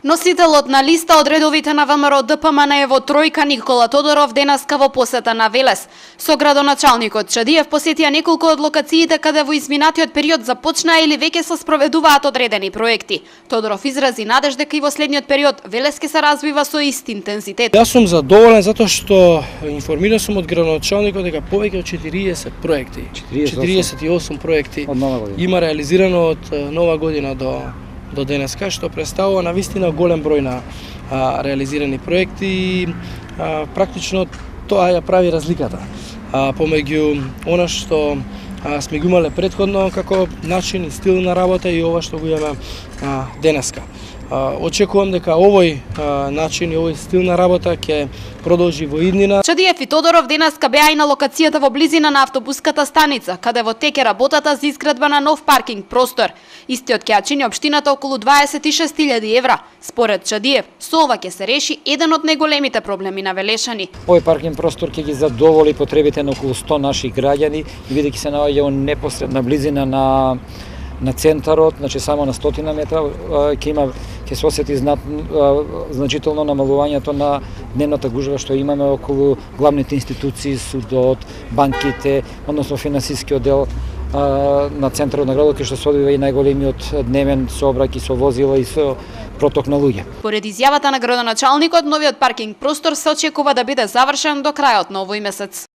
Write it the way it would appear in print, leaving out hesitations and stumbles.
Носителот на листа од редовите на ВМРО ДПМН во тројка Никола Тодоров денеска во посета на Велес. Со градоначалникот Чадиев посетија неколку од локациите каде во изминатиот период започнаа или веќе се спроведуваат одредени проекти. Тодоров изрази надеж дека и во следниот период Велес ќе се развива со ист интензитет. Јас сум задоволен затоа што информиран сум од градоначалникот дека повеќе од 40 проекти, 48 проекти има реализирано од нова година до денеска, што представува навистина голем број на реализирани проекти и практично тоа ја прави разликата помеѓу она што сме го имале претходно како начин и стил на работа и ова што го имаме денеска. Очекувам дека овој начин и овој стил на работа ќе продолжи во иднина. Чадиев и Тодоров денеска беа и на локацијата во близина на автобуската станица, каде во тек е работата за изградба на нов паркинг простор. Истиот ќе ја чини општината околу 26.000 евра. Според Чадиев, со ова ќе се реши еден од најголемите проблеми на велешани. Овој паркинг простор ќе ги задоволи потребите на околу 100 наши граѓани и бидејќи се наоѓа во непосредна близина на центарот, значи само на 100 метра, ќе се осети значително намалувањето на дневната гужва што имаме околу главните институции, судот, банките, односно финансискиот дел на центарот на градот, кај што се одвива и најголемиот дневен сообраќај со возила и со проток на луѓе. Поред изјавата на градоначалникот, новиот паркинг простор се очекува да биде завршен до крајот на овој месец.